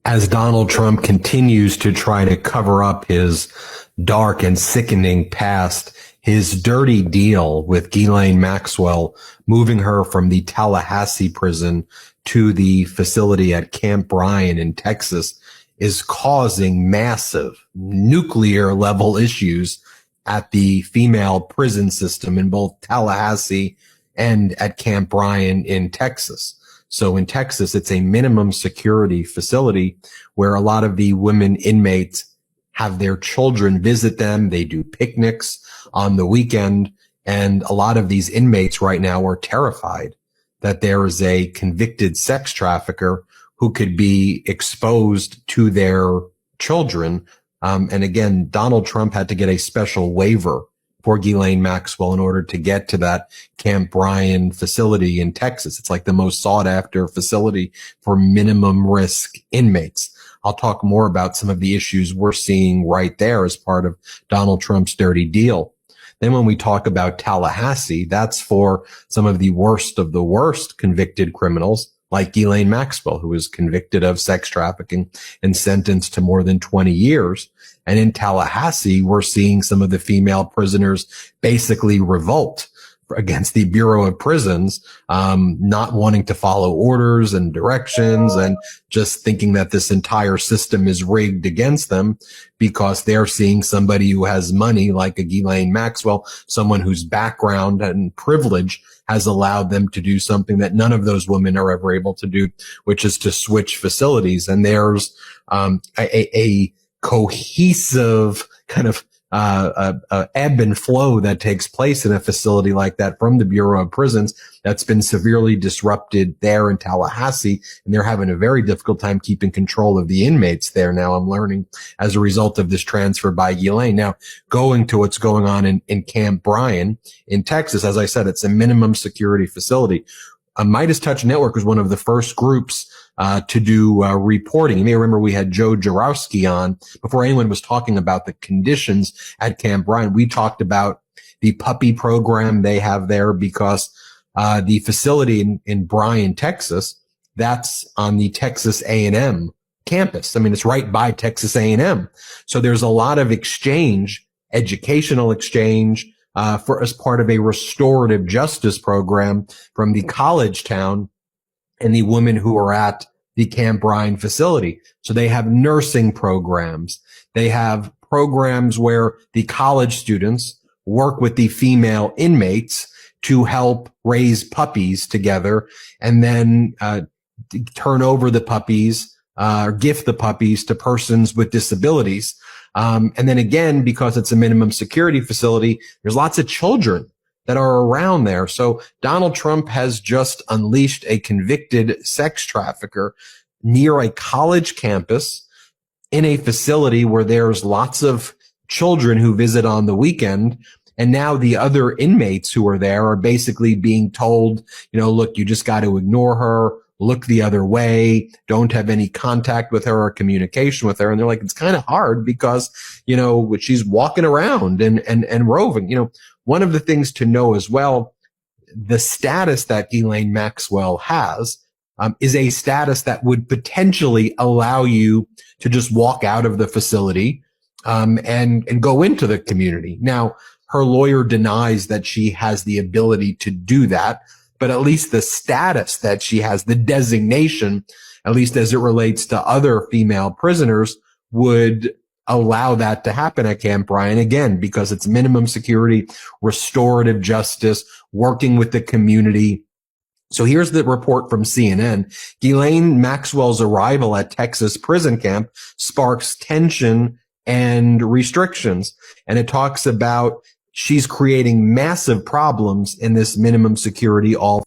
As Donald Trump continues to try to cover up his dark and sickening past, his dirty deal with Ghislaine Maxwell, moving her from the Tallahassee prison to the facility at Camp Bryan in Texas, is causing massive nuclear level issues at the female prison system in both Tallahassee and at Camp Bryan in Texas. So in Texas, it's a minimum security facility where a lot of the women inmates have their children visit them. They do picnics on the weekend. And a lot of these inmates right now are terrified that there is a convicted sex trafficker who could be exposed to their children. And again, Donald Trump had to get a special waiver for Ghislaine Maxwell in order to get to that Camp Bryan facility in Texas. It's like the most sought after facility for minimum risk inmates. I'll talk more about some of the issues we're seeing right there as part of Donald Trump's dirty deal. Then when we talk about Tallahassee, that's for some of the worst convicted criminals like Ghislaine Maxwell, who was convicted of sex trafficking and sentenced to more than 20 years. And in Tallahassee, we're seeing some of the female prisoners basically revolt against the Bureau of Prisons, not wanting to follow orders and directions and just thinking that this entire system is rigged against them because they're seeing somebody who has money like a Ghislaine Maxwell, someone whose background and privilege has allowed them to do something that none of those women are ever able to do, which is to switch facilities. And there's a cohesive kind of ebb and flow that takes place in a facility like that from the Bureau of Prisons that's been severely disrupted there in Tallahassee. And they're having a very difficult time keeping control of the inmates there now, I'm learning, as a result of this transfer by Ghislaine. Now, going to what's going on in Camp Bryan in Texas, as I said, it's a minimum security facility. Midas Touch Network was one of the first groups to do reporting. You may remember we had Joe Jarowski on before anyone was talking about the conditions at Camp Bryan. We talked about the puppy program they have there because the facility in Bryan, Texas, that's on the Texas A&M campus. I mean, it's right by Texas A&M. So there's a lot of exchange, educational exchange, as part of a restorative justice program from the college town and the women who are at the Camp Bryan facility. So they have nursing programs. They have programs where the college students work with the female inmates to help raise puppies together and then turn over the puppies or gift the puppies to persons with disabilities. And then again, because it's a minimum security facility, there's lots of children that are around there. So Donald Trump has just unleashed a convicted sex trafficker near a college campus in a facility where there's lots of children who visit on the weekend. And now the other inmates who are there are basically being told, look, you just got to ignore her. Look the other way, don't have any contact with her or communication with her. And they're like, it's kind of hard because, she's walking around and roving. One of the things to know as well, the status that Ghislaine Maxwell has is a status that would potentially allow you to just walk out of the facility and go into the community. Now, her lawyer denies that she has the ability to do that. But at least the status that she has, the designation, at least as it relates to other female prisoners, would allow that to happen at Camp Bryan, again, because it's minimum security, restorative justice, working with the community. So here's the report from CNN. Ghislaine Maxwell's arrival at Texas prison camp sparks tension and restrictions. And it talks about she's creating massive problems in this minimum security all